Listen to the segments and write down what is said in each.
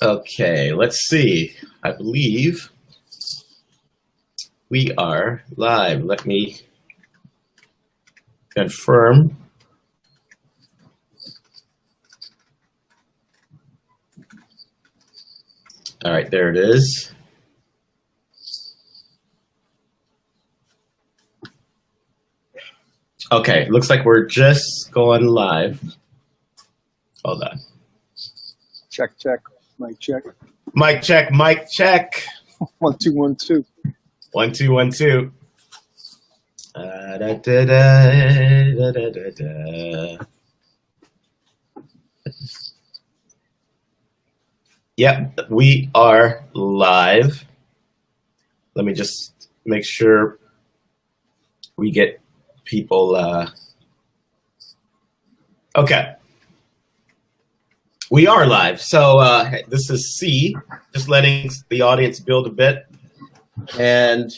Okay, let's see. I believe we are live. Let me confirm. All right, there it is. Okay, looks like we're just going live. Hold on. Check, check, mic check. Mic check, mic check. 1 2 1 2. 1 2 1 2. Da, da, da, da, da, da, da. Yep, we are live. Let me just make sure we get people. Okay. We are live. So this is C, just letting the audience build a bit. And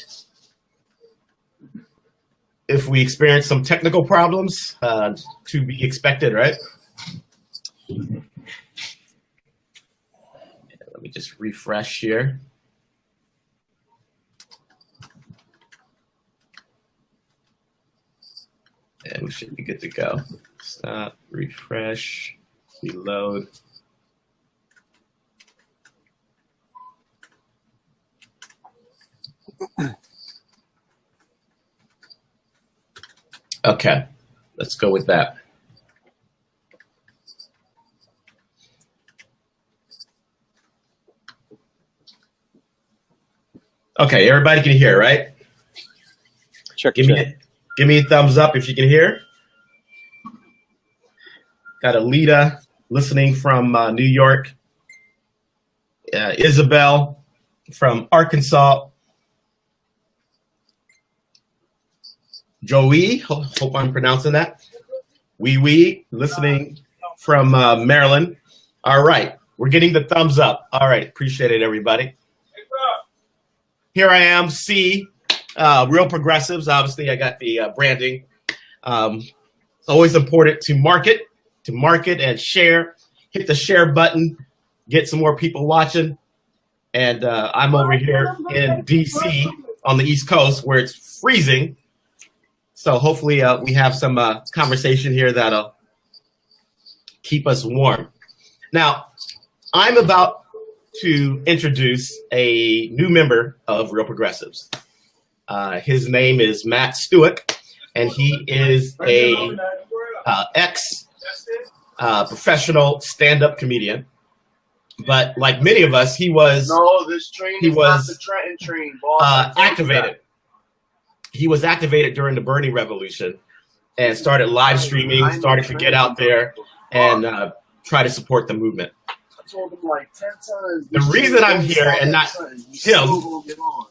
if we experience some technical problems, to be expected, right? Let me just refresh here. And we should be good to go. Stop, refresh, reload. Okay, let's go with that. Okay, everybody can hear, right? Check, give me a thumbs up if you can hear. Got Alita listening from New York. Isabel from Arkansas. Joey, hope I'm pronouncing that. We listening from Maryland. All right, we're getting the thumbs up. All right, appreciate it, everybody. Here I am, C, Real Progressives. Obviously, I got the branding. It's always important to market and share. Hit the share button, get some more people watching. And I'm over here in DC on the East Coast where it's freezing. So hopefully we have some conversation here that'll keep us warm. Now, I'm about to introduce a new member of Real Progressives. His name is Matt Stueck, and he is a ex-professional stand-up comedian. But like many of us, he was not the Trenton train, boss. Activated. He was activated during the Bernie revolution and started live streaming, started to get out there and try to support the movement. I told him like 10 times. The reason I'm here and not him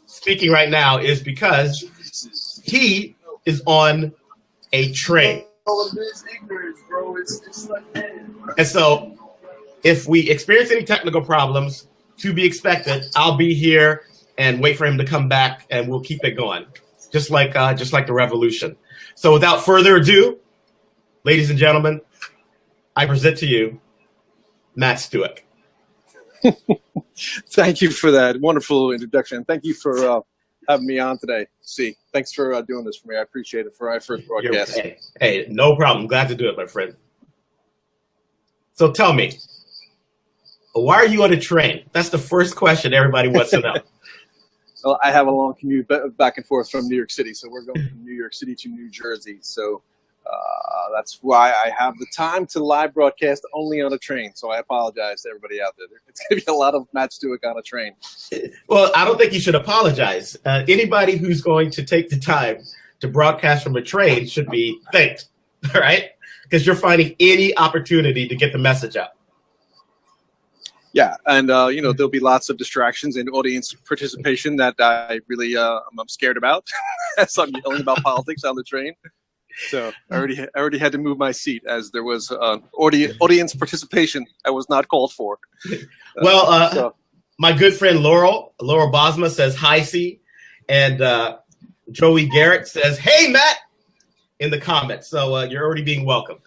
speaking right now is because he is on a train. And so if we experience any technical problems, to be expected, I'll be here and wait for him to come back and we'll keep it going. Just like the revolution. So without further ado, ladies and gentlemen, I present to you Matt Stueck. Thank you for that wonderful introduction. Thank you for having me on today. C, thanks for doing this for me. I appreciate it for our first broadcast. Hey, no problem. Glad to do it, my friend. So tell me, why are you on a train? That's the first question everybody wants to know. Well, I have a long commute back and forth from New York City, so we're going from New York City to New Jersey. So that's why I have the time to live broadcast only on a train. So I apologize to everybody out there. It's going to be a lot of Matt Stueck on a train. Well, I don't think you should apologize. Anybody who's going to take the time to broadcast from a train should be thanked, all right? Because you're finding any opportunity to get the message out. Yeah, and there'll be lots of distractions and audience participation that I really I'm scared about, as I'm yelling about politics on the train. So I already had to move my seat as there was audience participation I was not called for. My good friend Laurel Bosma says hi, C, and Joey Garrett says hey, Matt, in the comments. So you're already being welcomed.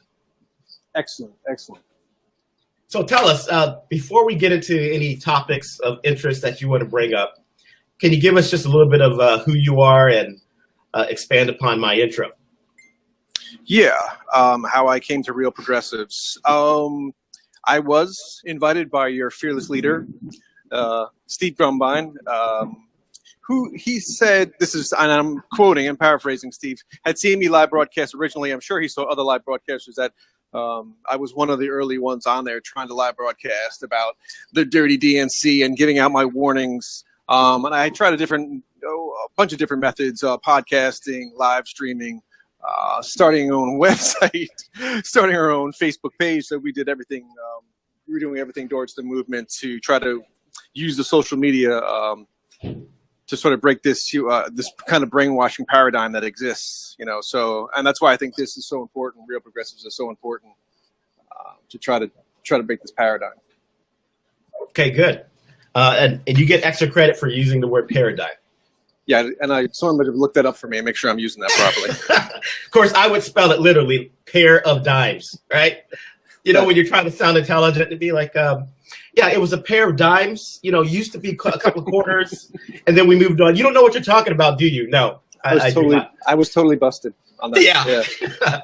Excellent. So tell us, before we get into any topics of interest that you want to bring up, can you give us just a little bit of who you are and expand upon my intro? Yeah, how I came to Real Progressives. I was invited by your fearless leader, Steve Grumbine, who he said, this is, and I'm quoting and paraphrasing Steve, had seen me live broadcast originally. I'm sure he saw other live broadcasters that I was one of the early ones on there trying to live broadcast about the dirty DNC and giving out my warnings. And I tried a bunch of different methods, podcasting, live streaming, starting our own website, starting our own Facebook page. So we did everything. We were doing everything towards the movement to try to use the social media to sort of break this this kind of brainwashing paradigm that exists. So, and that's why I think this is so important. Real Progressives are so important to try to break this paradigm. Okay, good. And you get extra credit for using the word paradigm. Yeah, and someone would have looked that up for me and make sure I'm using that properly. Of course, I would spell it literally, pair of dimes, right? When you're trying to sound intelligent, it'd be like, yeah, it was a pair of dimes, used to be a couple of quarters, and then we moved on. You don't know what you're talking about, do you? No, I was totally busted on that. Yeah.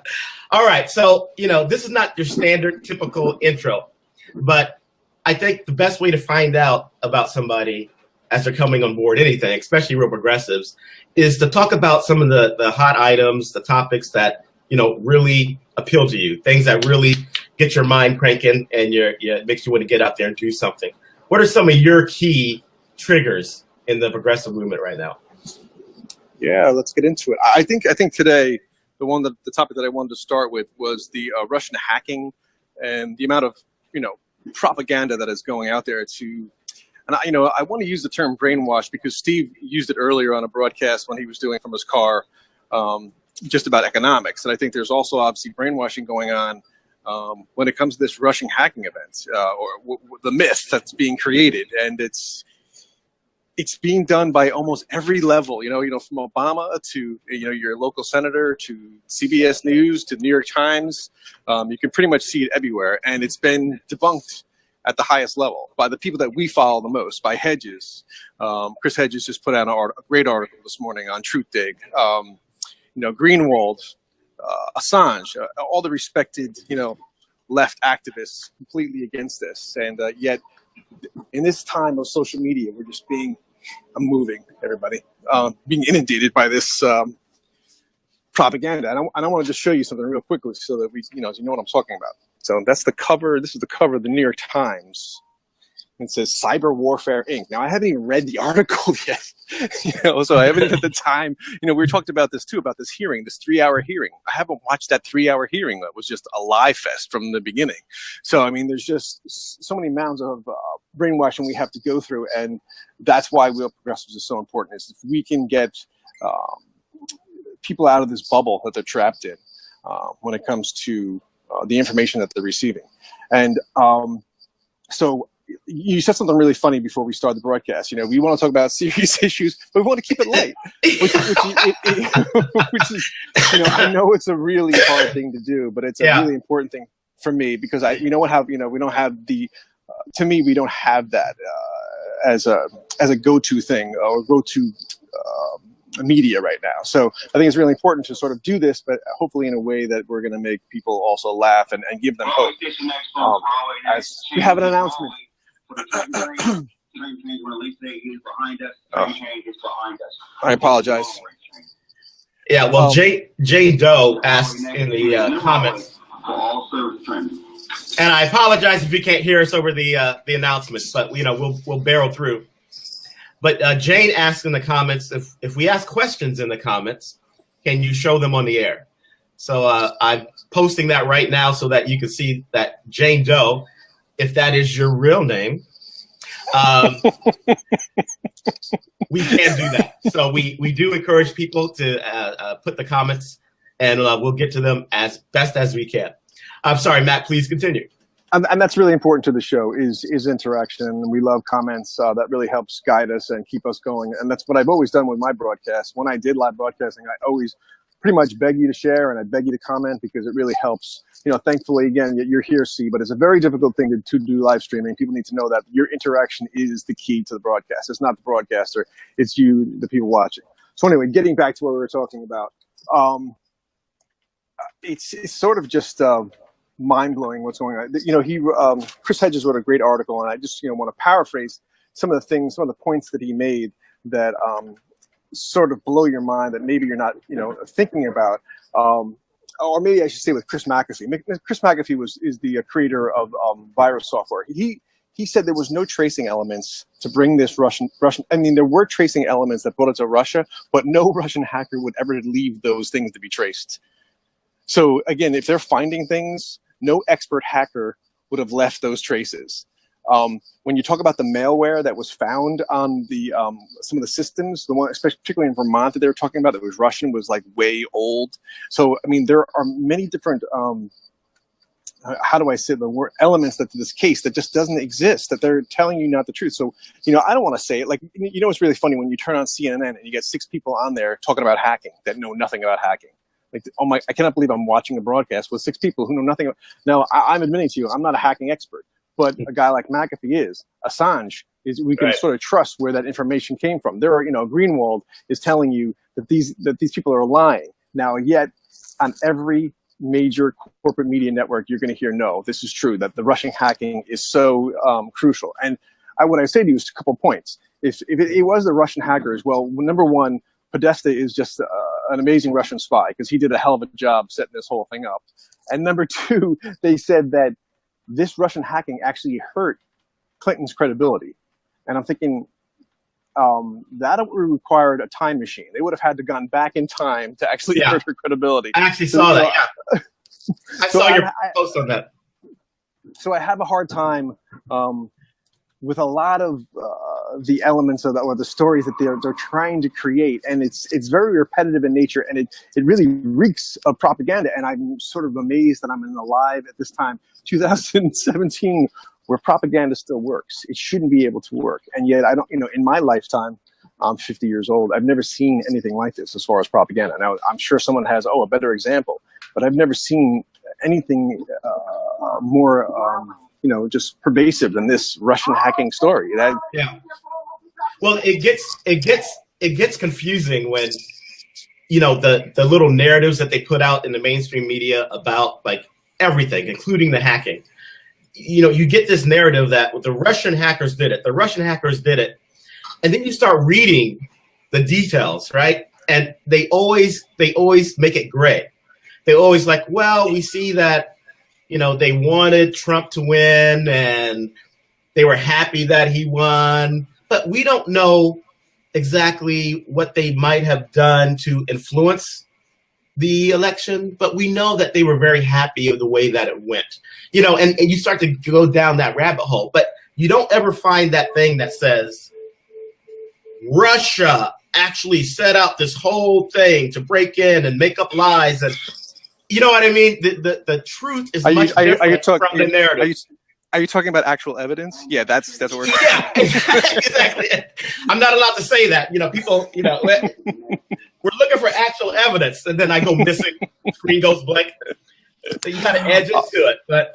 All right, so, this is not your standard, typical intro, but I think the best way to find out about somebody as they're coming on board anything, especially Real Progressives, is to talk about some of the hot items, the topics that, really appeal to you, things that really get your mind cranking and it makes you want to get out there and do something. What are some of your key triggers in the progressive movement right now? Yeah, let's get into it. I think today the topic that I wanted to start with was the Russian hacking and the amount of propaganda that is going out there and I want to use the term brainwash because Steve used it earlier on a broadcast when he was doing from his car, just about economics. And I think there's also obviously brainwashing going on when it comes to this Russian hacking event or the myth that's being created. And it's being done by almost every level, from Obama to, your local senator to CBS News to New York Times. You can pretty much see it everywhere. And it's been debunked at the highest level by the people that we follow the most, by Hedges. Chris Hedges just put out a great article this morning on TruthDig. Greenwald, Assange, all the respected, left activists completely against this. And yet, in this time of social media, we're just being inundated by this propaganda. And I want to just show you something real quickly so that you know what I'm talking about. So that's the cover. This is the cover of the New York Times. It says Cyber Warfare Inc. Now, I haven't even read the article yet, so I haven't at the time. We talked about this too, about this hearing, this 3-hour hearing. I haven't watched that 3-hour hearing. That was just a lie fest from the beginning. So, I mean, there's just so many mounds of brainwashing we have to go through. And that's why Real Progressives is so important, is if we can get people out of this bubble that they're trapped in when it comes to the information that they're receiving. And so you said something really funny before we started the broadcast. We want to talk about serious issues, but we want to keep it light, which is, I know it's a really hard thing to do, but it's a really important thing for me because we don't have the, to me, we don't have that as a go-to thing or go-to media right now. So I think it's really important to sort of do this, but hopefully in a way that we're going to make people also laugh and give them hope. As we have an announcement. I apologize. Yeah, well, Jane Doe asked in the comments, and I apologize if you can't hear us over the announcements, but we'll barrel through. But Jane asked in the comments, if we ask questions in the comments, can you show them on the air? So I'm posting that right now so that you can see that Jane Doe, if that is your real name, we can do that. So we do encourage people to put the comments, and we'll get to them as best as we can. I'm sorry, Matt, please continue. And that's really important to the show is interaction. We love comments. That really helps guide us and keep us going. And that's what I've always done with my broadcasts. When I did live broadcasting, I always pretty much beg you to share, and I beg you to comment, because it really helps. Thankfully, again, you're here, C, but it's a very difficult thing to do live streaming. People need to know that your interaction is the key to the broadcast. It's not the broadcaster, it's you, the people watching. So anyway, getting back to what we were talking about, it's sort of just mind-blowing what's going on. Chris Hedges wrote a great article, and I just want to paraphrase some of the points that he made that sort of blow your mind, that maybe you're not thinking about. Or maybe I should say with Chris McAfee. Chris McAfee is the creator of virus software. He said there was no tracing elements to bring this Russian. I mean, there were tracing elements that brought it to Russia, but no Russian hacker would ever leave those things to be traced. So again, if they're finding things, no expert hacker would have left those traces. When you talk about the malware that was found on the some of the systems, the one, especially particularly in Vermont, that they were talking about that was Russian, was like way old. So I mean, there are many different how do I say the word, elements to this case that just doesn't exist, that they're telling you not the truth. So I don't want to say it. Like, it's really funny when you turn on CNN and you get 6 people on there talking about hacking that know nothing about hacking. Like, I cannot believe I'm watching a broadcast with 6 people who know nothing. Now, I'm admitting to you, I'm not a hacking expert. But a guy like McAfee is. Assange is. We can sort of trust where that information came from. There are, Greenwald is telling you that these people are lying. Now, yet on every major corporate media network, you're going to hear, no, this is true, that the Russian hacking is so crucial. And what I say to you is a couple points. If it was the Russian hackers, well, number one, Podesta is just an amazing Russian spy, because he did a hell of a job setting this whole thing up. And number two, they said that this Russian hacking actually hurt Clinton's credibility. And I'm thinking that would have required a time machine. They would have had to gone back in time to actually hurt her credibility. I actually saw that, yeah. I saw your post on that. So I have a hard time with a lot of the elements of or the stories that they're trying to create, and it's very repetitive in nature, and it really reeks of propaganda. And I'm sort of amazed that I'm in the live at this time, 2017, where propaganda still works. It shouldn't be able to work, and yet I don't. In my lifetime, I'm 50 years old. I've never seen anything like this as far as propaganda. Now I'm sure someone has a better example, but I've never seen anything more. Just pervasive than this Russian hacking story. Yeah. Well, it gets confusing when, the little narratives that they put out in the mainstream media about like everything, including the hacking. You get this narrative that the Russian hackers did it. The Russian hackers did it. And then you start reading the details, right? And they always make it gray. They always like, well, we see that, they wanted Trump to win and they were happy that he won, but we don't know exactly what they might have done to influence the election, but we know that they were very happy with the way that it went, and you start to go down that rabbit hole, but you don't ever find that thing that says Russia actually set out this whole thing to break in and make up lies. And you know what I mean? The truth is much different from the narrative. Are you talking about actual evidence? Yeah, that's what we're yeah, exactly. I'm not allowed to say that. People, we're looking for actual evidence, and then I go missing, screen goes blank. So you got to edge into it. But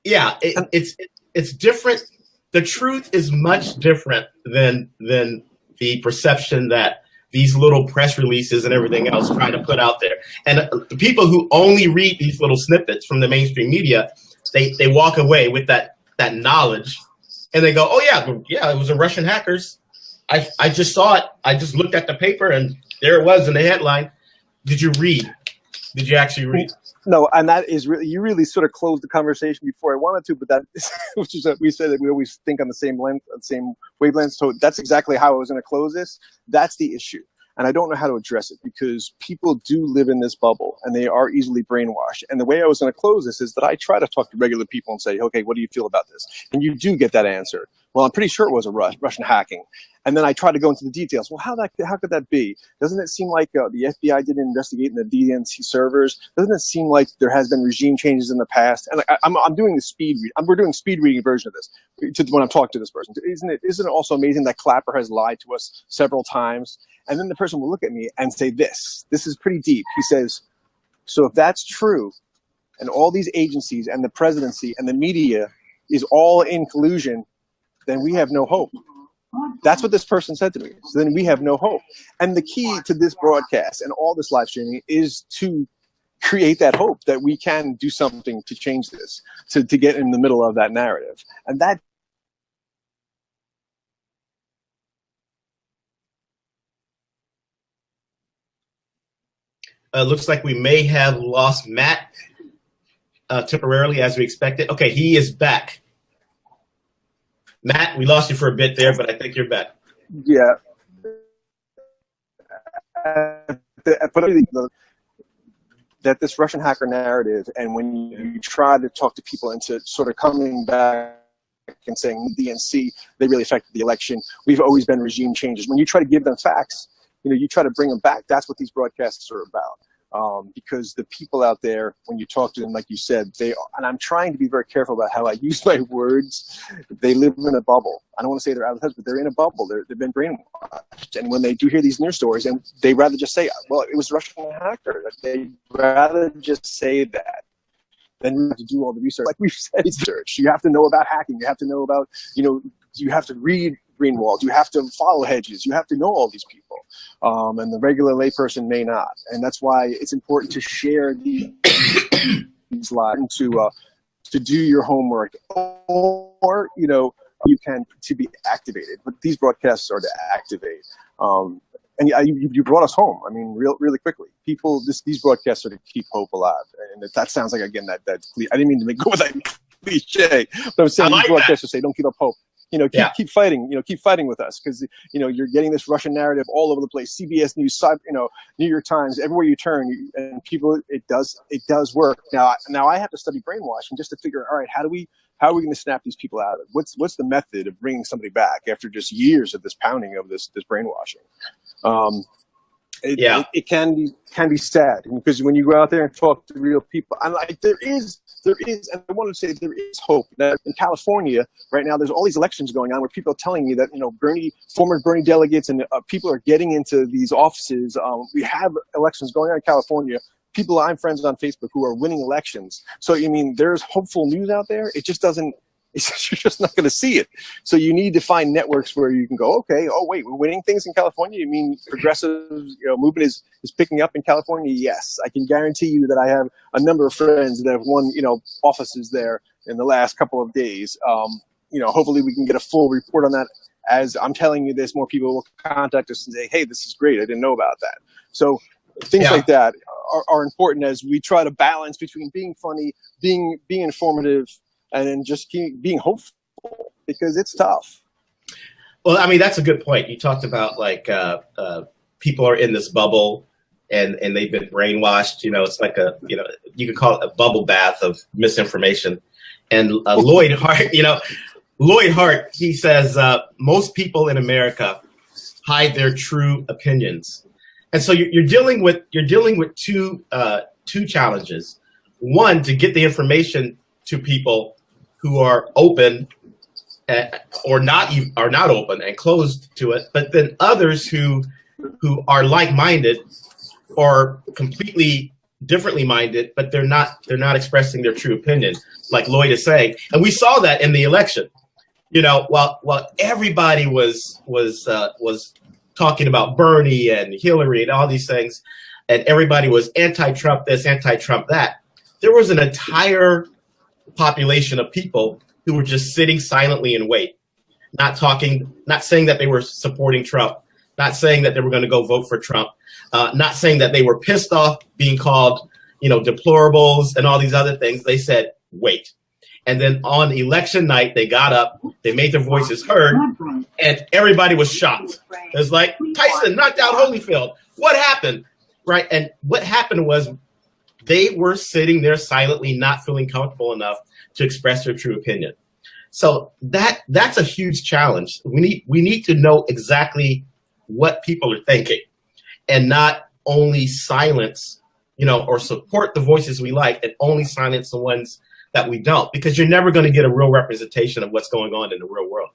yeah, it's different. The truth is much different than the perception that these little press releases and everything else try to put out there. And the people who only read these little snippets from the mainstream media, they walk away with that knowledge, and they go, oh yeah, it was the Russian hackers. I just saw it. I just looked at the paper, and there it was in the headline. Did you read? Did you actually read? No, and that is really, you really sort of closed the conversation before I wanted to, but that is, which is we said that we always think on the same wavelength. So that's exactly how I was going to close this. That's the issue. And I don't know how to address it, because people do live in this bubble and they are easily brainwashed. And the way I was going to close this is that I try to talk to regular people and say, okay, what do you feel about this? And you do get that answer. Well, I'm pretty sure it was a Russian hacking. And then I tried to go into the details. Well, how could that be? Doesn't it seem like the FBI did an investigate in the DNC servers? Doesn't it seem like there has been regime changes in the past? And I'm doing the speed read. We're doing a speed reading version of this when I'm talking to this person. Isn't it also amazing that Clapper has lied to us several times? And then the person will look at me and say this is pretty deep. He says, so if that's true, and all these agencies and the presidency and the media is all in collusion, then we have no hope. That's what this person said to me. So then we have no hope. And the key to this broadcast and all this live streaming is to create that hope that we can do something to change this, to get in the middle of that narrative. And that looks like we may have lost Matt temporarily as we expected. Okay, he is back. Matt, we lost you for a bit there, but I think you're back. Yeah. That this Russian hacker narrative, and when you try to talk to people into sort of coming back and saying DNC, they really affected the election. We've always been regime changes. When you try to give them facts, you try to bring them back. That's what these broadcasts are about. Because the people out there, when you talk to them, like you said, and I'm trying to be very careful about how I use my words. They live in a bubble. I don't want to say they're out of touch, but they're in a bubble. They've been brainwashed. And when they do hear these news stories, and they rather just say, well, it was a Russian hacker. They'd rather just say that than you have to do all the research. Like we've said, research. You have to know about hacking. You have to know about, you have to read Greenwald. You have to follow Hedges. You have to know all these people. And the regular layperson may not. And that's why it's important to share these lives and to do your homework, or, you can to be activated. But these broadcasts are to activate. And you brought us home. I mean, really quickly. These broadcasts are to keep hope alive. And that sounds like, again, that I didn't mean to go with that cliche. But I'm saying these broadcasts say, don't give up hope. Keep fighting. Keep fighting with us, because you're getting this Russian narrative all over the place. CBS News, New York Times, everywhere you turn, and people, it does work. Now I have to study brainwashing just to figure out, all right, how are we going to snap these people out of it? What's the method of bringing somebody back after just years of this pounding of this brainwashing? It can be sad, because when you go out there and talk to real people, and there is, and I want to say there is hope. That in California right now, there's all these elections going on where people are telling me that former Bernie delegates and people are getting into these offices. We have elections going on in California. People I'm friends on Facebook who are winning elections. So there's hopeful news out there. It just doesn't. You're just not going to see it. So you need to find networks where you can go, okay, oh, wait, we're winning things in California? You mean progressive movement is picking up in California? Yes. I can guarantee you that I have a number of friends that have won, offices there in the last couple of days. Hopefully we can get a full report on that. As I'm telling you this, more people will contact us and say, hey, this is great. I didn't know about that. So things like that are important as we try to balance between being funny, being informative, and then just keep being hopeful, because it's tough. Well, I mean, that's a good point. You talked about people are in this bubble and they've been brainwashed. It's like you could call it a bubble bath of misinformation. And Lloyd Hart, he says most people in America hide their true opinions. And so you're dealing with two challenges. One, to get the information to people who are open or not open and closed to it, but then others who are like-minded or completely differently minded, but they're not expressing their true opinion, like Lloyd is saying. And we saw that in the election. While everybody was talking about Bernie and Hillary and all these things, and everybody was anti-Trump this, anti-Trump that, there was an entire population of people who were just sitting silently in wait, not talking, not saying that they were supporting Trump, not saying that they were going to go vote for Trump, not saying that they were pissed off being called, deplorables and all these other things. They said, wait. And then on election night, they got up, they made their voices heard, and everybody was shocked. It was like, Tyson knocked out Holyfield. What happened? Right? And what happened was they were sitting there silently, not feeling comfortable enough to express their true opinion. So that's a huge challenge. We need to know exactly what people are thinking, and not only silence, or support the voices we like, and only silence the ones that we don't, because you're never going to get a real representation of what's going on in the real world.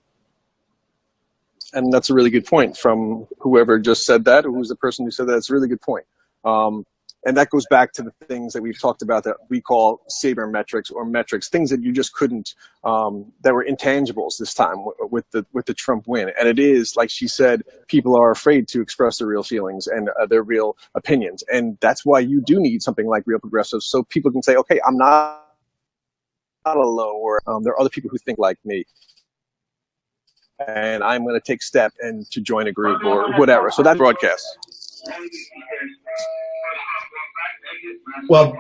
And that's a really good point from whoever just said that, or who's the person who said that. It's a really good point. And that goes back to the things that we've talked about that we call sabermetrics, or metrics, things that you just couldn't, that were intangibles this time with the Trump win. And it is, like she said, people are afraid to express their real feelings and their real opinions. And that's why you do need something like Real Progressives, so people can say, okay, I'm not alone, or there are other people who think like me, and I'm going to take step and to join a group or whatever. So that broadcast. Well,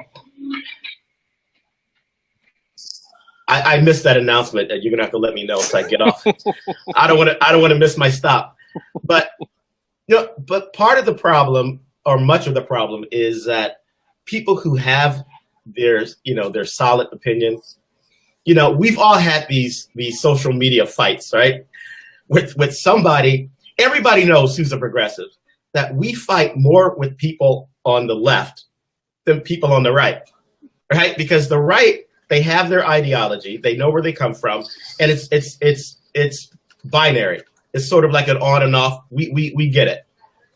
I missed that announcement. You're gonna have to let me know if I get off. I don't want to miss my stop. But but part of the problem, or much of the problem, is that people who have their solid opinions. We've all had these social media fights, right? With somebody. Everybody knows who's a progressive. That we fight more with people on the left than people on the right, Because the right, they have their ideology, they know where they come from, and it's binary. It's sort of like an on and off. We get it.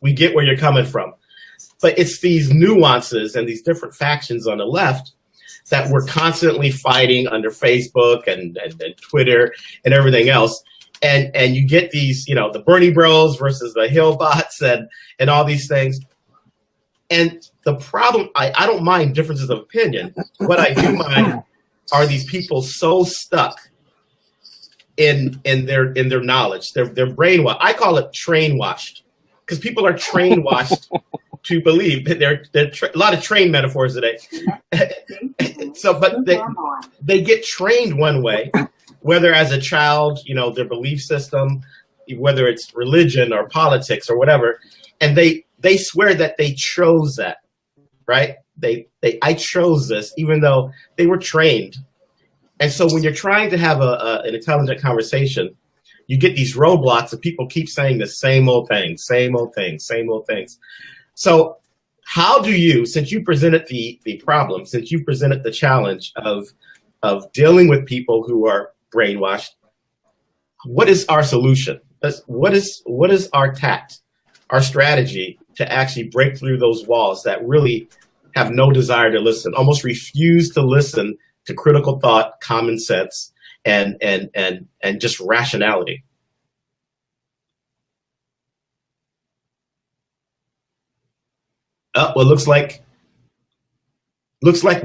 We get where you're coming from. But it's these nuances and these different factions on the left that we're constantly fighting under Facebook and Twitter and everything else. And you get these, the Bernie bros versus the Hill bots and all these things. And the problem, I don't mind differences of opinion. What I do mind are these people so stuck in their knowledge. They're brainwashed. I call it train washed, because people are train washed to believe that they're a lot of train metaphors today. So, but they get trained one way, whether as a child, their belief system, whether it's religion or politics or whatever, and they swear that they chose that, right? I chose this, even though they were trained. And so when you're trying to have an intelligent conversation, you get these roadblocks of people keep saying the same old things, same old things, same old things. So how do you, since you presented the problem, since you presented the challenge of dealing with people who are brainwashed, what is our solution? What is our tact, our strategy to actually break through those walls that really have no desire to listen, almost refuse to listen to critical thought, common sense, and just rationality? Well, looks like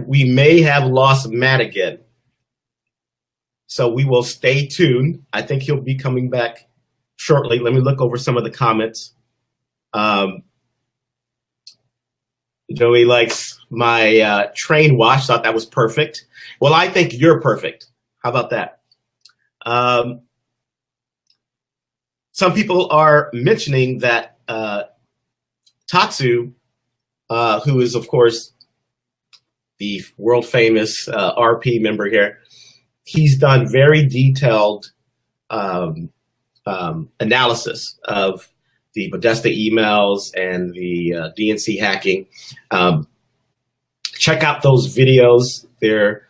we may have lost Matt again. So we will stay tuned. I think he'll be coming back shortly. Let me look over some of the comments. Joey likes my train wash, thought that was perfect. Well, I think you're perfect. How about that? Some people are mentioning that Tatsu, who is, of course, the world famous RP member here, he's done very detailed analysis of the Podesta emails and the DNC hacking. Check out those videos. They're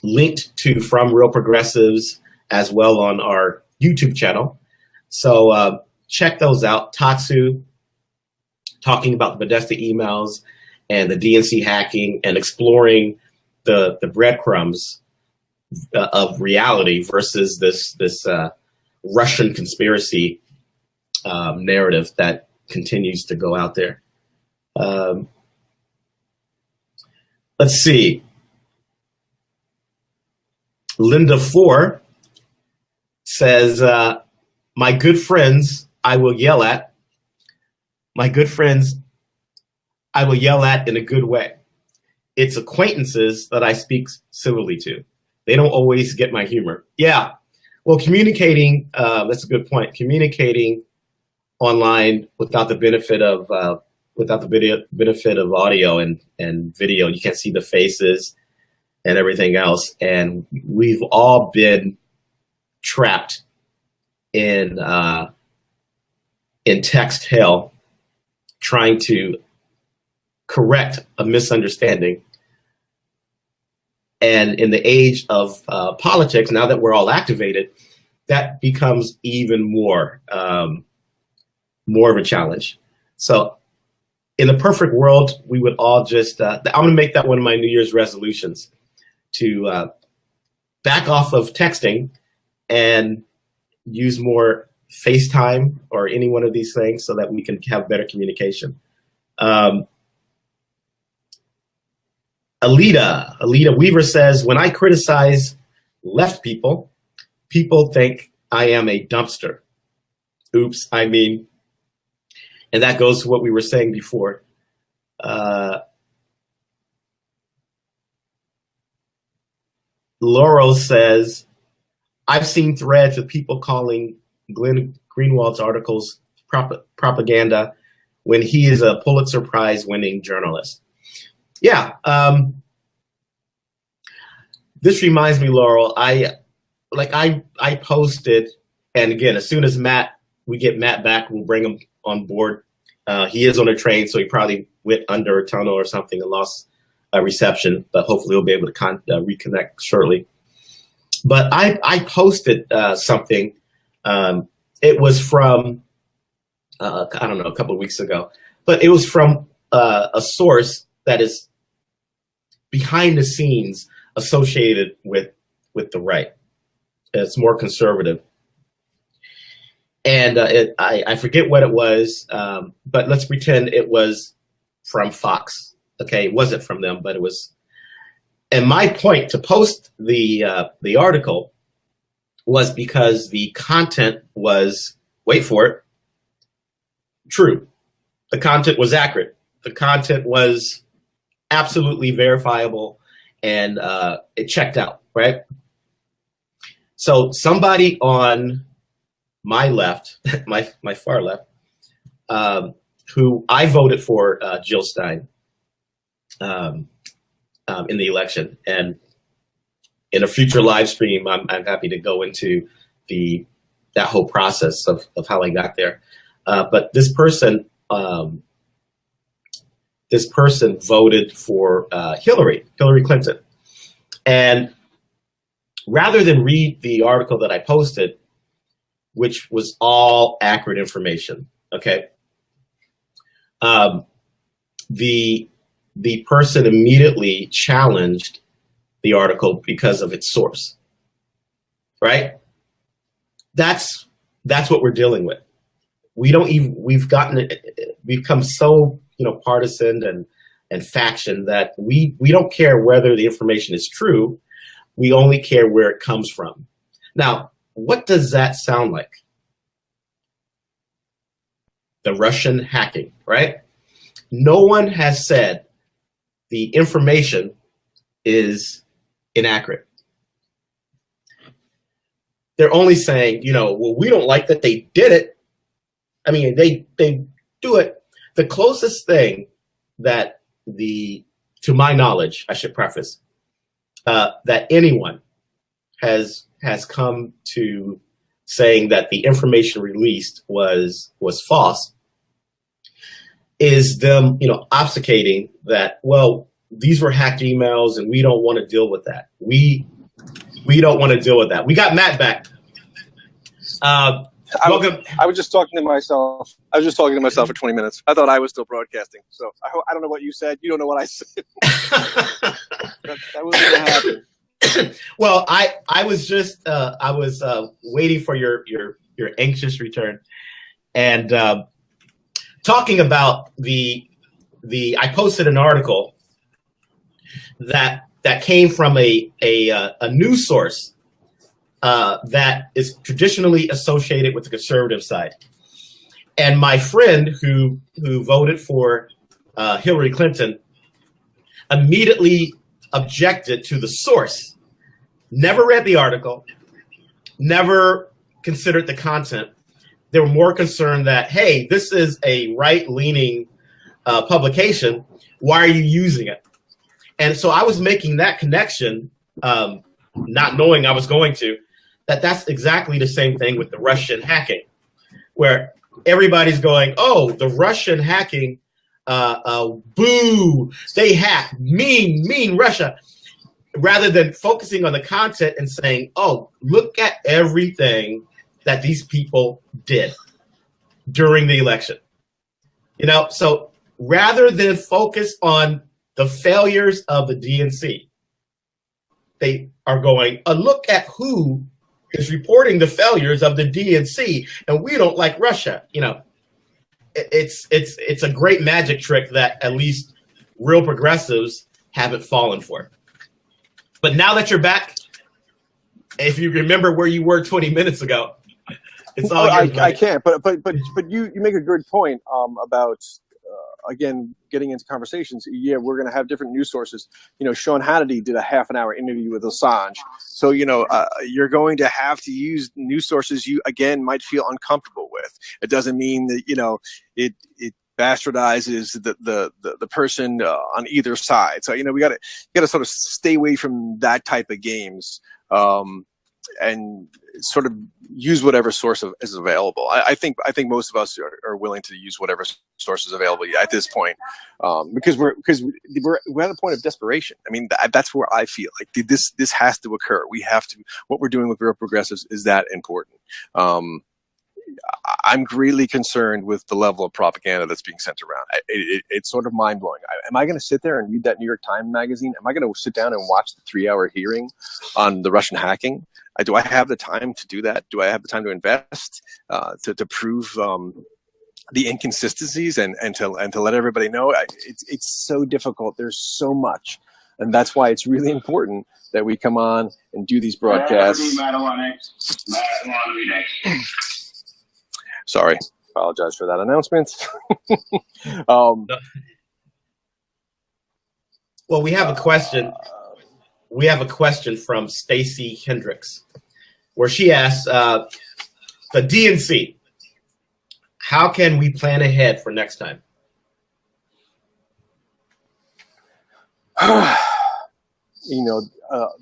linked to from Real Progressives as well on our YouTube channel. So check those out. Tatsu talking about the Podesta emails and the DNC hacking and exploring the breadcrumbs of reality versus this Russian conspiracy narrative that continues to go out there. Let's see. Linda 4 says, my good friends I will yell at. My good friends I will yell at in a good way. It's acquaintances that I speak civilly to. They don't always get my humor. Yeah. Well, communicating, that's a good point. Communicating online without the benefit of audio and video, you can't see the faces. and everything else. And we've all been trapped in text hell, trying to correct a misunderstanding. And in the age of politics, now that we're all activated, that becomes even more of a challenge. So in the perfect world, we would all just, I'm going to make that one of my New Year's resolutions, to back off of texting and use more FaceTime or any one of these things so that we can have better communication. Alita Weaver says, when I criticize left people, people think I am a dumpster. Oops, I mean, and that goes to what we were saying before. Laurel says, I've seen threads of people calling Glenn Greenwald's articles propaganda when he is a Pulitzer Prize winning journalist. Yeah, this reminds me, Laurel, I posted, and again, as soon as we get Matt back, we'll bring him on board. He is on a train, so he probably went under a tunnel or something and lost reception, but hopefully he'll be able to reconnect shortly. But I posted something. It was from, I don't know, a couple of weeks ago, but it was from a source that is behind the scenes associated with the right. It's more conservative. And I forget what it was, but let's pretend it was from Fox. Okay, it wasn't from them, but it was. And my point to post the article was because the content was, wait for it, true. The content was accurate. The content was absolutely verifiable, and it checked out, right? So somebody on my left, my far left, who I voted for Jill Stein in the election, and in a future live stream, I'm happy to go into that whole process of how I got there. But this person voted for Hillary Clinton, and rather than read the article that I posted, which was all accurate information, okay, the person immediately challenged the article because of its source, right? That's what we're dealing with. We've become so, partisan and faction that we don't care whether the information is true. We only care where it comes from. Now, what does that sound like? The Russian hacking, right? No one has said the information is inaccurate. They're only saying, well, we don't like that they did it. I mean, they do it. The closest thing that to my knowledge, I should preface, that anyone has come to saying that the information released was false is them, obfuscating that, well, these were hacked emails and we don't want to deal with that. We don't want to deal with that. We got Matt back. Welcome. I was just talking to myself. I was just talking to myself for 20 minutes. I thought I was still broadcasting. So I don't know what you said. You don't know what I said. that wasn't going to happen. Well, I was just waiting for your anxious return, and talking about I posted an article that came from a news source that is traditionally associated with the conservative side, and my friend who voted for Hillary Clinton immediately objected to the source. Never read the article, never considered the content. They were more concerned that, hey, this is a right-leaning publication. Why are you using it? And so I was making that connection, not knowing I was going to, that's exactly the same thing with the Russian hacking, where everybody's going, oh, the Russian hacking, boo, they hack, mean Russia, rather than focusing on the content and saying, oh, look at everything that these people did during the election. You know, so rather than focus on the failures of the DNC, they are going, look at who is reporting the failures of the DNC, and we don't like Russia. You know, it's a great magic trick that at least real progressives haven't fallen for. But now that you're back, if you remember where you were 20 minutes ago, it's all I can't. But you make a good point about again getting into conversations. Yeah, we're going to have different news sources. You know, Sean Hannity did a half-an-hour interview with Assange. So you know, you're going to have to use news sources you again might feel uncomfortable with. It doesn't mean that you know it bastardizes the person on either side. So you know, we got to sort of stay away from that type of games. And sort of use whatever source is available. I think most of us are willing to use whatever source is available at this point, because we're at a point of desperation. I mean, that's where I feel like this has to occur. We have to. What we're doing with real progressives is that important. I'm greatly concerned with the level of propaganda that's being sent around. It's sort of mind-blowing. Am I going to sit there and read that New York Times magazine? Am I going to sit down and watch the 3-hour hearing on the Russian hacking? Do I have the time to do that? Do I have the time to invest to prove the inconsistencies and to let everybody know? It's so difficult. There's so much. And that's why it's really important that we come on and do these broadcasts. Sorry, apologize for that announcement. Well, we have a question. We have a question from Stacy Hendricks, where she asks, the DNC, how can we plan ahead for next time? You know,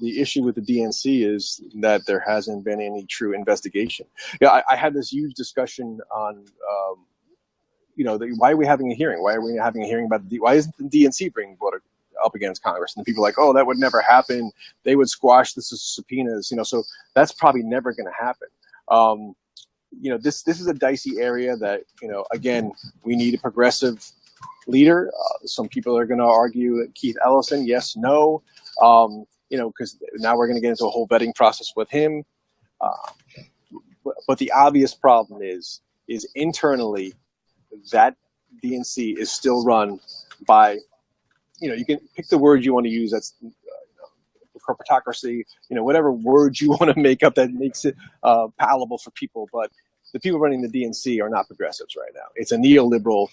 the issue with the DNC is that there hasn't been any true investigation. Yeah, I had this huge discussion on, you know, why are we having a hearing? Why are we having a hearing about why isn't the DNC bringing voter up against Congress? And people are like, oh, that would never happen. They would squash the subpoenas, you know, so that's probably never going to happen. You know, this is a dicey area that, you know, again, we need a progressive leader. Some people are going to argue Keith Ellison, yes, no. You know, because now we're going to get into a whole vetting process with him. But the obvious problem is internally that DNC is still run by, you know, you can pick the word you want to use. That's corporatocracy, you know, whatever word you want to make up that makes it palatable for people. But the people running the DNC are not progressives right now. It's a neoliberal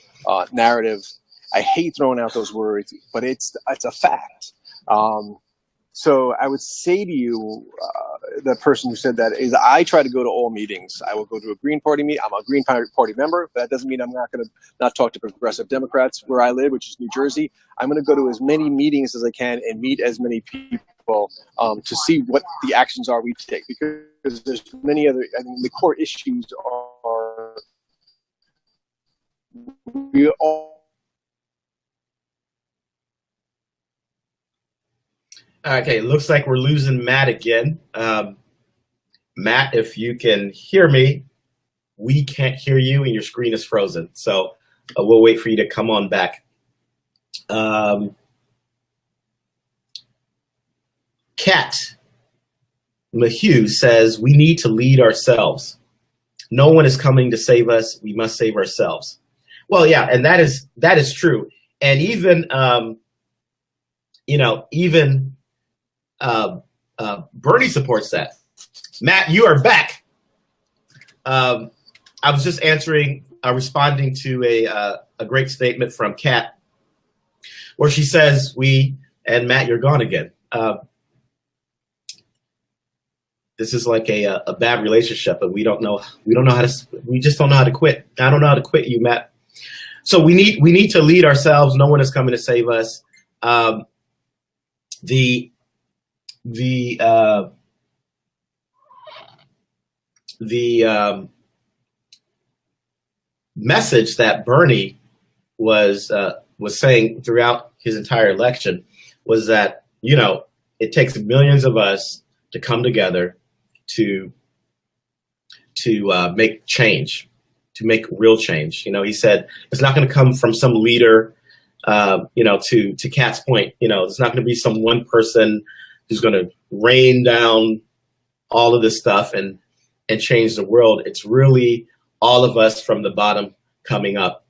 narrative. I hate throwing out those words, but it's a fact. So I would say to you, the person who said that, is I try to go to all meetings. I will go to a Green Party meeting. I'm a Green Party member, but that doesn't mean I'm not going to not talk to progressive Democrats where I live, which is New Jersey. I'm going to go to as many meetings as I can and meet as many people to see what the actions are we take, because there's many other, I mean, the core issues are we all. Okay, looks like we're losing Matt again. Matt, if you can hear me, we can't hear you and your screen is frozen. So we'll wait for you to come on back. Kat McHugh says, we need to lead ourselves. No one is coming to save us. We must save ourselves. Well, yeah, and that is true. And even, you know, even Bernie supports that. Matt, you are back. I was just responding to a great statement from Kat, where she says, and Matt, you're gone again. This is like a bad relationship, and we just don't know how to quit. I don't know how to quit you, Matt. So we need to lead ourselves. No one is coming to save us. the message that Bernie was saying throughout his entire election was that, you know, it takes millions of us to come together to make change, to make real change. You know, he said it's not going to come from some leader. You know, to Kat's point, you know, it's not going to be some one person who's going to rain down all of this stuff and change the world. It's really all of us from the bottom coming up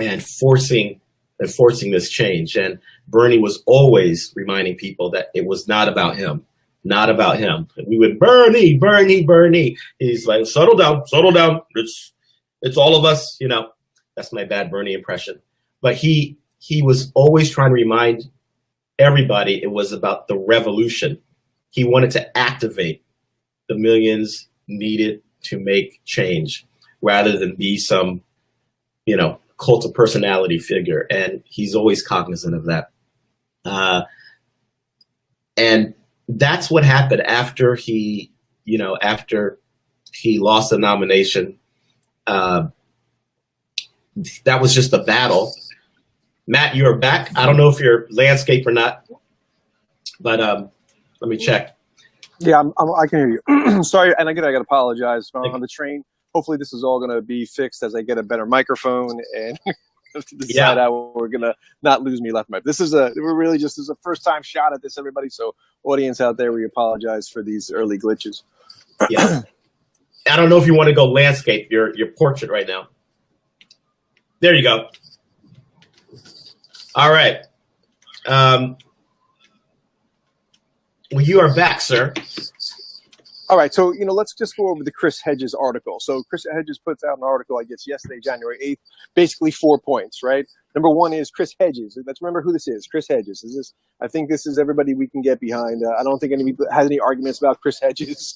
and forcing this change. And Bernie was always reminding people that it was not about him, not about him. And we would Bernie, Bernie, Bernie. He's like, settle down, settle down. It's all of us, you know. That's my bad Bernie impression. But he was always trying to remind everybody it was about the revolution. He wanted to activate the millions needed to make change rather than be some, you know, cult of personality figure. And he's always cognizant of that. And that's what happened after he lost the nomination. That was just a battle. Matt, you're back. I don't know if you're landscape or not, but let me check. Yeah, I can hear you. Sorry, and again, I got to apologize on the train. Hopefully, this is all going to be fixed as I get a better microphone and decide how we're going to not lose me left and right. This is a first time shot at this, everybody. So, audience out there, we apologize for these early glitches. Yeah, I don't know if you want to go landscape your portrait right now. There you go. All right. Well, you are back, sir. All right. So, you know, let's just go over the Chris Hedges article. So Chris Hedges puts out an article, I guess, yesterday, January 8th, basically 4 points, right? Number one is Chris Hedges. Let's remember who this is. Chris Hedges. I think this is everybody we can get behind. I don't think anybody has any arguments about Chris Hedges.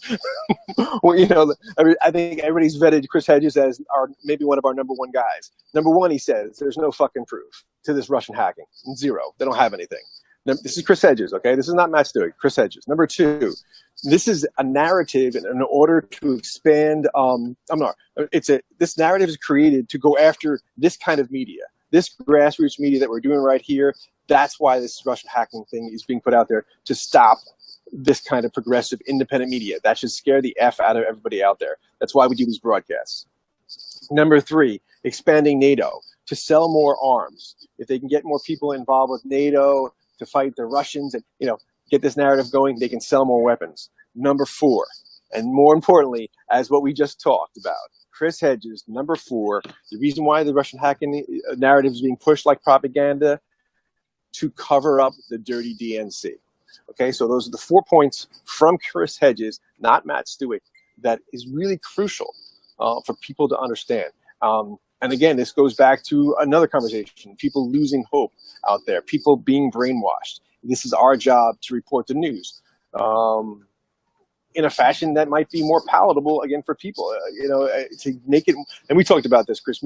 Well, you know, I think everybody's vetted Chris Hedges as maybe one of our number one guys. Number one, he says, there's no fucking proof to this Russian hacking. Zero. They don't have anything. This is Chris Hedges, okay? This is not Matt Stueck. Chris Hedges. Number two, this is a narrative in order to expand. This narrative is created to go after this kind of media, this grassroots media that we're doing right here. That's why this Russian hacking thing is being put out there, to stop this kind of progressive independent media. That should scare the F out of everybody out there. That's why we do these broadcasts. Number three, expanding NATO to sell more arms. If they can get more people involved with NATO to fight the Russians and, you know, get this narrative going, they can sell more weapons. Number four, and more importantly, as what we just talked about, Chris Hedges, number four, the reason why the Russian hacking narrative is being pushed like propaganda, to cover up the dirty DNC. Okay, so those are the 4 points from Chris Hedges, not Matt Stueck, that is really crucial for people to understand. And again, this goes back to another conversation, people losing hope out there, people being brainwashed. This is our job to report the news in a fashion that might be more palatable, again, for people, to make it. And we talked about this, Chris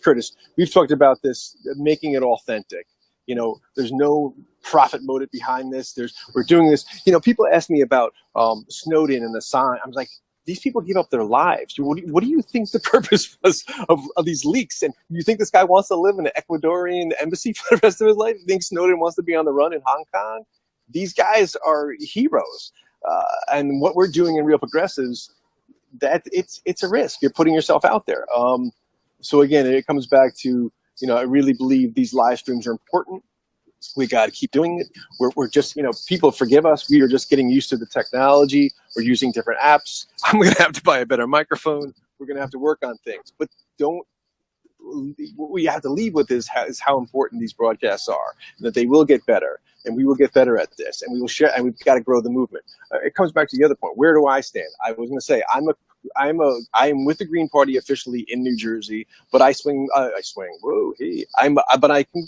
Curtis. We've talked about this, making it authentic. You know, there's no profit motive behind this. We're doing this. You know, people ask me about Snowden and the sign. I'm like, these people give up their lives. What do you think the purpose was of these leaks? And you think this guy wants to live in an Ecuadorian embassy for the rest of his life? You think Snowden wants to be on the run in Hong Kong? These guys are heroes. And what we're doing in Real Progressives, that it's a risk. You're putting yourself out there. So again, it comes back to, you know, I really believe these live streams are important. We got to keep doing it. We're just, you know, people forgive us. We are just getting used to the technology. We're using different apps. I'm going to have to buy a better microphone. We're going to have to work on things. But what we have to leave with is how important these broadcasts are, and that they will get better, and we will get better at this, and we will share, and we've got to grow the movement. It comes back to the other point. Where do I stand? I was going to say I am with the Green Party officially in New Jersey, but I swing. Whoa, hey, but I can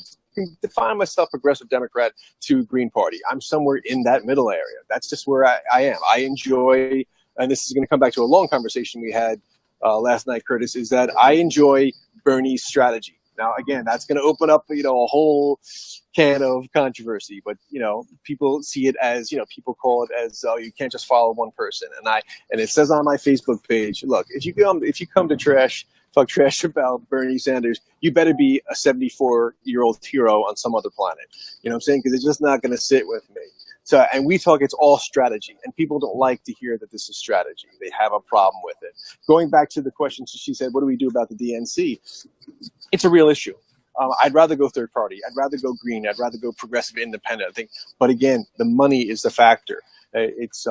define myself progressive Democrat to Green Party. I'm somewhere in that middle area. That's just where I am. I enjoy, and this is going to come back to a long conversation we had last night, Curtis, is that I enjoy Bernie's strategy. Now, again, that's going to open up, a whole can of controversy. But people see it as, people call it as, oh, you can't just follow one person. And it says on my Facebook page, look, if you come to talk trash about Bernie Sanders, you better be a 74-year-old hero on some other planet. You know what I'm saying? Because it's just not going to sit with me. So, and we talk, it's all strategy, and people don't like to hear that this is strategy. They have a problem with it. Going back to the question, she said, what do we do about the DNC? It's a real issue. I'd rather go third party. I'd rather go green. I'd rather go progressive independent, I think. But again, the money is the factor. It's,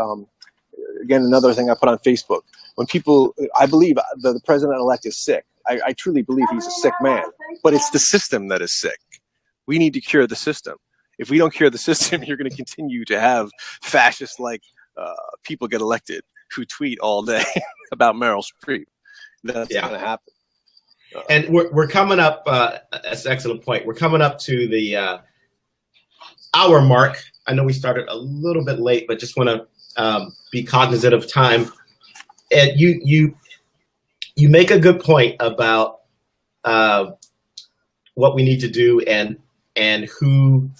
again, another thing I put on Facebook. When people, I believe the president-elect is sick. I truly believe he's a sick man. But it's the system that is sick. We need to cure the system. If we don't cure the system, you're going to continue to have fascist-like people get elected who tweet all day about Meryl Streep. That's going to happen. And we're coming up. That's an excellent point. We're coming up to the hour mark. I know we started a little bit late, but just want to be cognizant of time. And you make a good point about what we need to do and who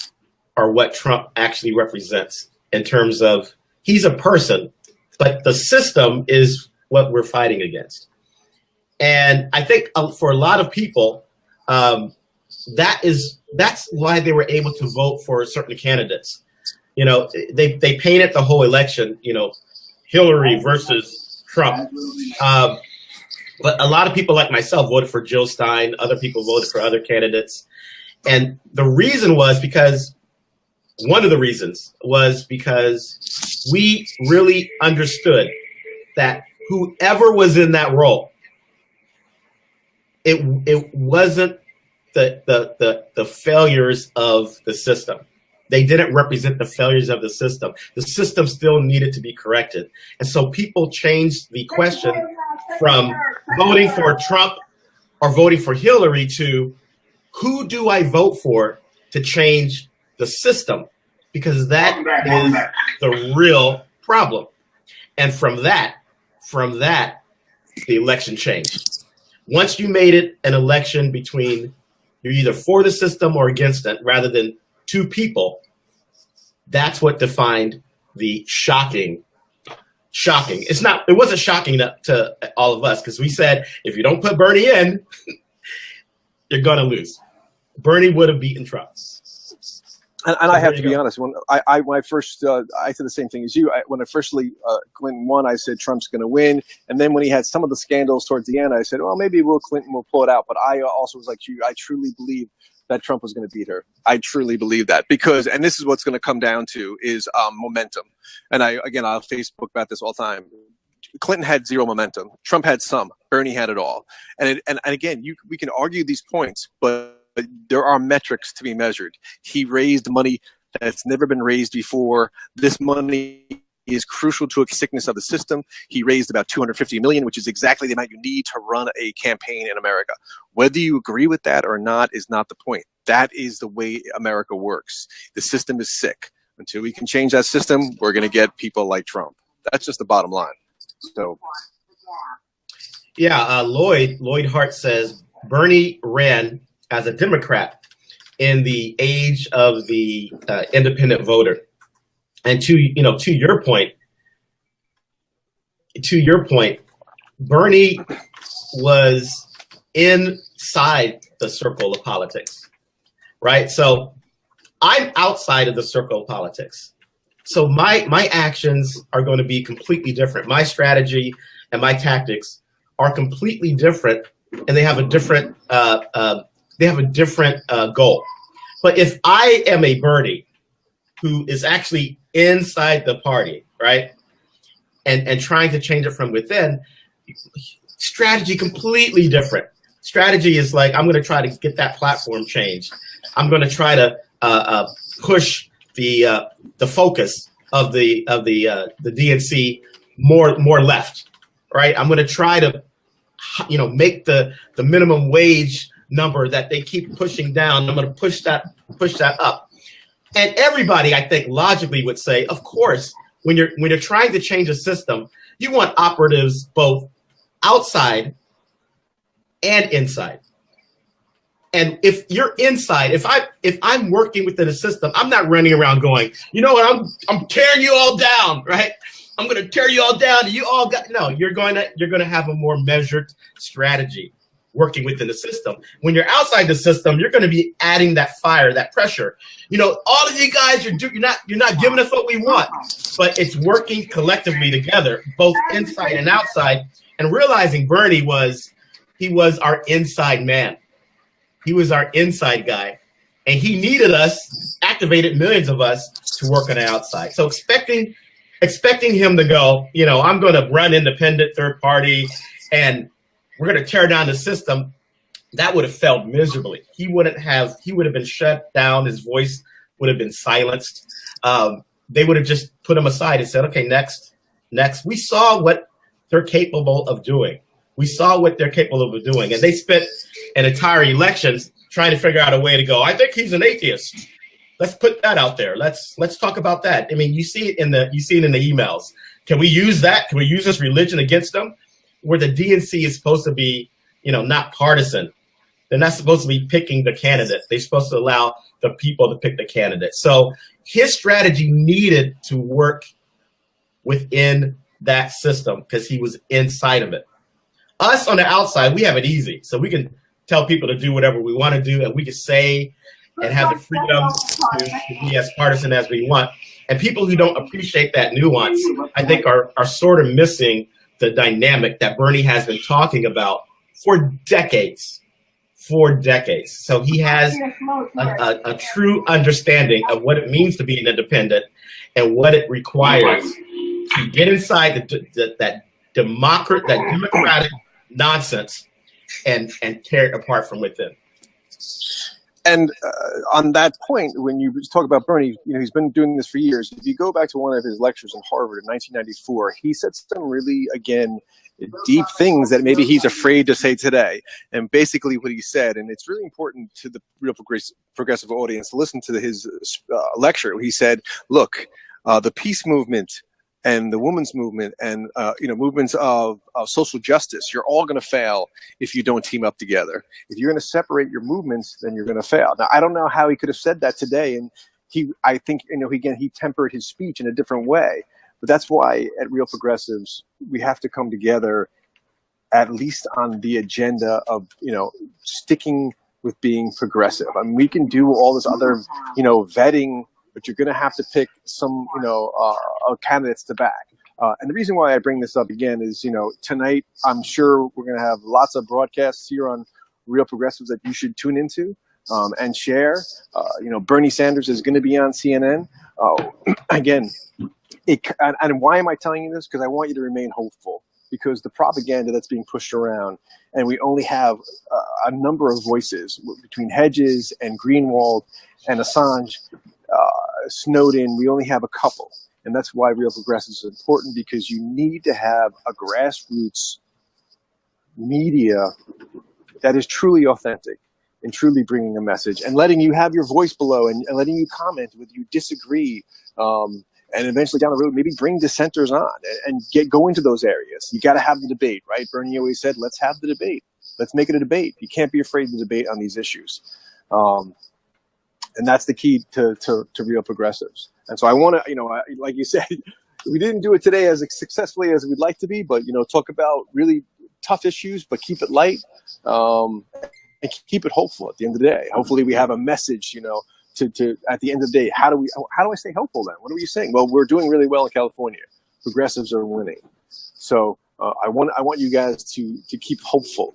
or what Trump actually represents in terms of he's a person, but the system is what we're fighting against. And I think for a lot of people, that's why they were able to vote for certain candidates. They painted the whole election, Hillary versus Trump. But a lot of people like myself voted for Jill Stein. Other people voted for other candidates. And the reason was because one of the reasons was because we really understood that whoever was in that role, it wasn't the failures of the system. They didn't represent the failures of the system. The system still needed to be corrected. And so people changed the question from voting for Trump or voting for Hillary to who do I vote for to change the system? Because that is the real problem. And from that, the election changed. Once you made it an election between you're either for the system or against it, rather than two people, that's what defined the shocking. It wasn't shocking to all of us, because we said, if you don't put Bernie in, you're going to lose. Bernie would have beaten Trump. And I have to be honest. When I first, I said the same thing as you. When I firstly Clinton won, I said Trump's going to win. And then when he had some of the scandals towards the end, I said, well, maybe Clinton will pull it out. But I also was like you. I truly believe that Trump was going to beat her. I truly believe that, because, and this is what's going to come down to, is momentum. And I'll Facebook about this all the time. Clinton had zero momentum. Trump had some. Bernie had it all. And again, we can argue these points, but there are metrics to be measured. He raised money that's never been raised before. This money is crucial to a sickness of the system. He raised about $250 million, which is exactly the amount you need to run a campaign in America. Whether you agree with that or not is not the point. That is the way America works. The system is sick. Until we can change that system, we're going to get people like Trump. That's just the bottom line. So, yeah, Lloyd Hart says Bernie ran as a Democrat in the age of the independent voter. And to your point, Bernie was inside the circle of politics, right? So I'm outside of the circle of politics. So my actions are going to be completely different. My strategy and my tactics are completely different, and they have a different goal. But if I am a Bernie who is actually inside the party, right, and trying to change it from within, strategy completely different. Strategy is like, I'm going to try to get that platform changed. I'm going to try to push the focus of the DNC more left, right? I'm going to try to make the minimum wage number that they keep pushing down. I'm going to push that up. And everybody, I think, logically would say, of course, when you're trying to change a system, you want operatives both outside and inside. And if you're inside, if I'm working within a system, I'm not running around going, you know what, I'm tearing you all down, right? I'm going to tear you all down. And you all got no. You're going to have a more measured strategy working within the system. When you're outside the system, you're going to be adding that fire, that pressure. You know, all of you guys, you're not giving us what we want, but it's working collectively together, both inside and outside, and realizing Bernie was our inside man. He was our inside guy, and he needed us, activated millions of us to work on the outside. So expecting him to go, you know, I'm going to run independent, third party, and we're going to tear down the system, that would have failed miserably. He would have been shut down. His voice would have been silenced. They would have just put him aside and said, okay, next. We saw what they're capable of doing. We saw what they're capable of doing. And they spent an entire election trying to figure out a way to go, I think he's an atheist. Let's put that out there. Let's talk about that. I mean, you see it in the emails. Can we use that? Can we use this religion against them? Where the DNC is supposed to be, you know, not partisan. They're not supposed to be picking the candidate. They're supposed to allow the people to pick the candidate. So his strategy needed to work within that system because he was inside of it. Us on the outside, we have it easy. So we can tell people to do whatever we want to do, and we can say and have the freedom to be as partisan as we want. And people who don't appreciate that nuance, I think, are sort of missing the dynamic that Bernie has been talking about for decades. So he has a true understanding of what it means to be an independent and what it requires to get inside that democratic nonsense and tear it apart from within. And on that point, when you talk about Bernie, you know, he's been doing this for years. If you go back to one of his lectures in Harvard in 1994, he said some really, again, deep things that maybe he's afraid to say today. And basically what he said, and it's really important to the real progressive audience to listen to his lecture. He said, look, the peace movement and the women's movement and movements of social justice, you're all going to fail if you don't team up together. If you're going to separate your movements, then you're going to fail. Now, I don't know how he could have said that today, and I think he tempered his speech in a different way. But that's why at Real Progressives we have to come together, at least on the agenda of sticking with being progressive. I mean, we can do all this other vetting, but you're going to have to pick some, candidates to back. And the reason why I bring this up again is, tonight I'm sure we're going to have lots of broadcasts here on Real Progressives that you should tune into and share. Bernie Sanders is going to be on CNN. Again, and why am I telling you this? Because I want you to remain hopeful. Because the propaganda that's being pushed around, and we only have a number of voices between Hedges and Greenwald and Assange, Snowden, we only have a couple. And that's why Real Progressives is important, because you need to have a grassroots media that is truly authentic and truly bringing a message and letting you have your voice below and letting you comment whether you disagree. And eventually down the road, maybe bring dissenters on and go into those areas. You got to have the debate, right? Bernie always said, let's have the debate. Let's make it a debate. You can't be afraid to debate on these issues. And that's the key to Real Progressives. And so I want to, like you said, we didn't do it today as successfully as we'd like to be, but, talk about really tough issues, but keep it light and keep it hopeful at the end of the day. Hopefully we have a message, to at the end of the day, how do I stay hopeful then? What are you saying? Well, we're doing really well in California. Progressives are winning. So I want you guys to keep hopeful.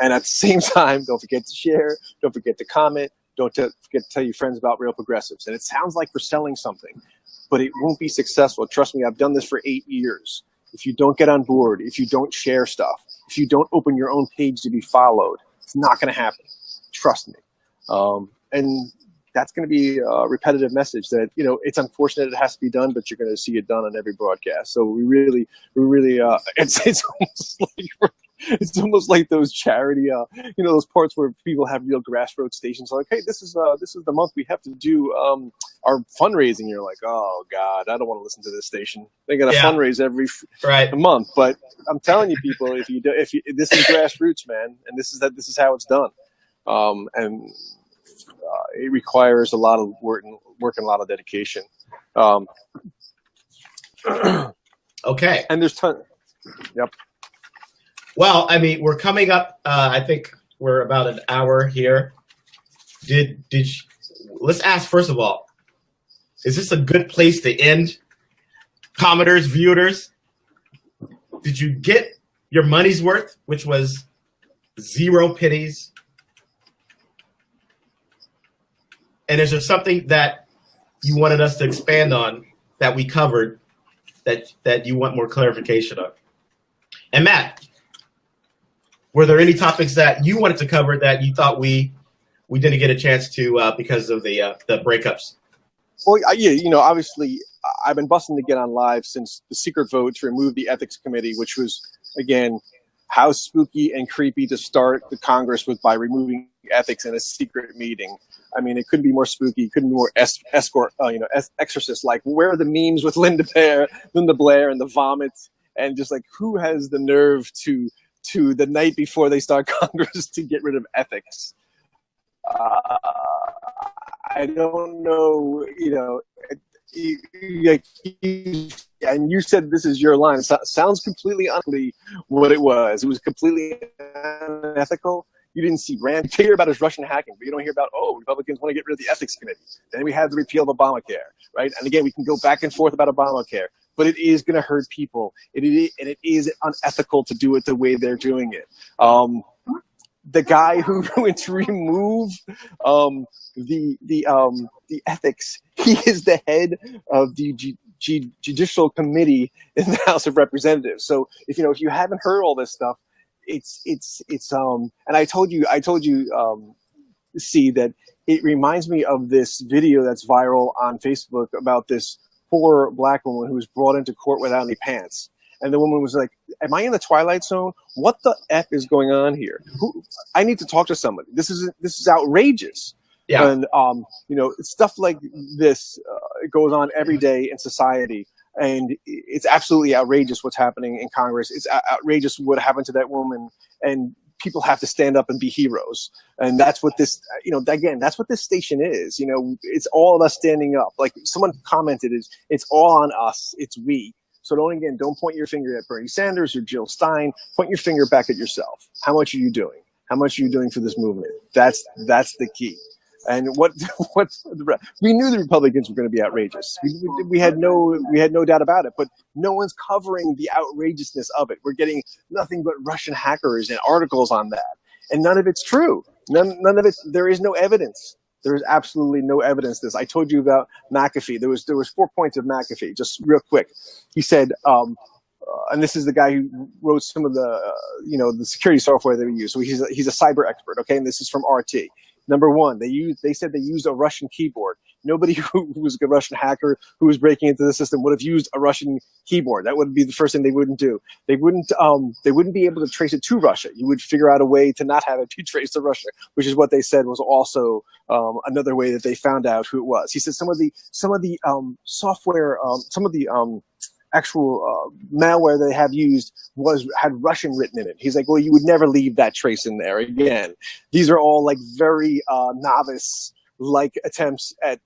And at the same time, don't forget to share. Don't forget to comment. Don't forget to tell your friends about Real Progressives. And it sounds like we're selling something, but it won't be successful. Trust me, I've done this for 8 years. If you don't get on board, if you don't share stuff, if you don't open your own page to be followed, it's not going to happen. Trust me. And that's going to be a repetitive message that, it's unfortunate it has to be done, but you're going to see it done on every broadcast. So we really, it's almost like those charity, those parts where people have real grassroots stations like, hey, this is the month we have to do our fundraising. You're like, oh God, I don't want to listen to this station. They got to fundraise every month. But I'm telling you, people, if this is grassroots, man, and this is how it's done. and it requires a lot of work and a lot of dedication. Okay. And there's Yep. Well, I mean, we're coming up. I think we're about an hour here. Let's ask first of all, is this a good place to end? Commenters, viewers, did you get your money's worth, which was 0 pennies? And is there something that you wanted us to expand on that we covered that you want more clarification on? And Matt, were there any topics that you wanted to cover that you thought we didn't get a chance to because of the breakups? Well, yeah, obviously, I've been busting to get on live since the secret vote to remove the ethics committee, which was, again, how spooky and creepy to start the Congress with by removing ethics in a secret meeting. I mean, it couldn't be more spooky. It couldn't be more exorcist. Like, where are the memes with Linda Blair, and the vomits, and just like, who has the nerve to the night before they start Congress to get rid of ethics? I don't know, and you said this is your line. It sounds completely unlikely what it was. It was completely unethical. You didn't see Rand. You hear about his Russian hacking, but you don't hear about, Republicans want to get rid of the ethics committee. Then we had the repeal of Obamacare, right? And again, we can go back and forth about Obamacare, but it is going to hurt people. And it is unethical to do it the way they're doing it. The guy who went to remove the ethics, he is the head of the judicial committee in the House of Representatives. So if you haven't heard all this stuff, it's and I told you see that it reminds me of this video that's viral on Facebook about this poor black woman who was brought into court without any pants. And the woman was like, am I in the Twilight Zone? What the F is going on here? I need to talk to somebody. This is outrageous. Yeah. And, stuff like this goes on every day in society. And it's absolutely outrageous what's happening in Congress. It's outrageous what happened to that woman. And people have to stand up and be heroes. And that's what this, again, that's what this station is. It's all of us standing up. Like someone commented, it's all on us. It's we. So don't point your finger at Bernie Sanders or Jill Stein. Point your finger back at yourself. How much are you doing? How much are you doing for this movement? That's the key. And we knew the Republicans were going to be outrageous. We had no doubt about it. But no one's covering the outrageousness of it. We're getting nothing but Russian hackers and articles on that, and none of it's true. None of it. There is no evidence. There is absolutely no evidence to this. I told you about McAfee. There was 4 points of McAfee, just real quick. He said, and this is the guy who wrote some of the, the security software that we use. So he's a cyber expert, okay? And this is from RT. Number one, they said they used a Russian keyboard. Nobody who was a Russian hacker who was breaking into the system would have used a Russian keyboard. That would be the first thing they wouldn't do. They wouldn't be able to trace it to Russia. You would figure out a way to not have it be traced to Russia, which is what they said was also another way that they found out who it was. He said some of the software, some of the actual malware they have used had Russian written in it. He's like, well, you would never leave that trace in there again. These are all like very novice-like attempts at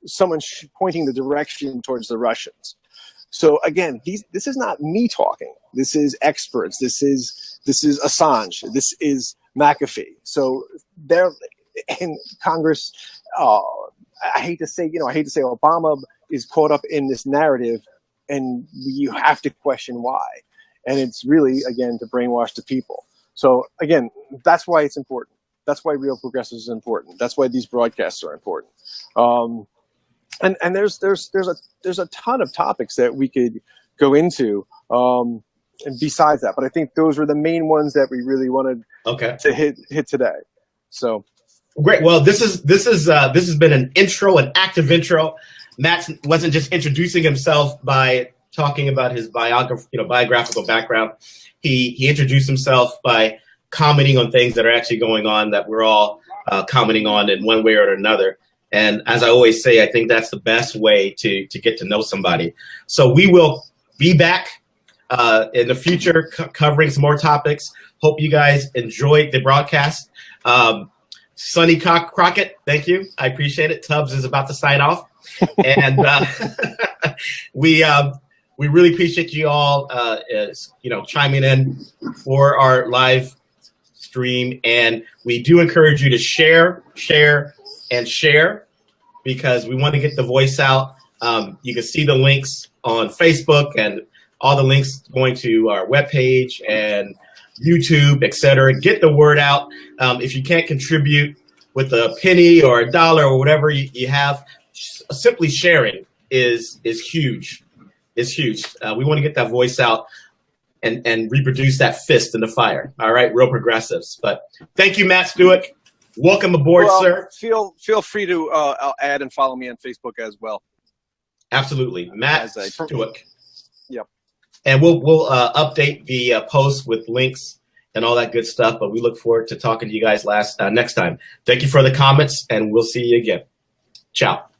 someone pointing the direction towards the Russians. So again, this is not me talking. This is experts. This is Assange. This is McAfee. So they're in Congress. I hate to say Obama is caught up in this narrative, and you have to question why. And it's really, again, to brainwash the people. So again, that's why it's important. That's why Real Progressives is important. That's why these broadcasts are important. And there's a ton of topics that we could go into, and besides that. But I think those were the main ones that we really wanted to hit today. So great. Well, this has been an active intro. Matt wasn't just introducing himself by talking about his biographical background. He introduced himself by commenting on things that are actually going on that we're all commenting on in one way or another. And as I always say, I think that's the best way to get to know somebody. So we will be back in the future covering some more topics. Hope you guys enjoyed the broadcast. Sonny Crockett, thank you. I appreciate it. Tubbs is about to sign off. And we really appreciate you all, chiming in for our live stream. And we do encourage you to share, because we want to get the voice out. You can see the links on Facebook and all the links going to our webpage and YouTube, etc. Get the word out. If you can't contribute with a penny or a dollar or whatever you have, simply sharing is huge. It's huge. We want to get that voice out and reproduce that fist in the fire. All right, real progressives. But thank you, Matt Stueck. Welcome aboard, sir. Feel free to add and follow me on Facebook as well. Absolutely, Matt Stueck. Yep. And we'll update the post with links and all that good stuff. But we look forward to talking to you guys next time. Thank you for the comments, and we'll see you again. Ciao.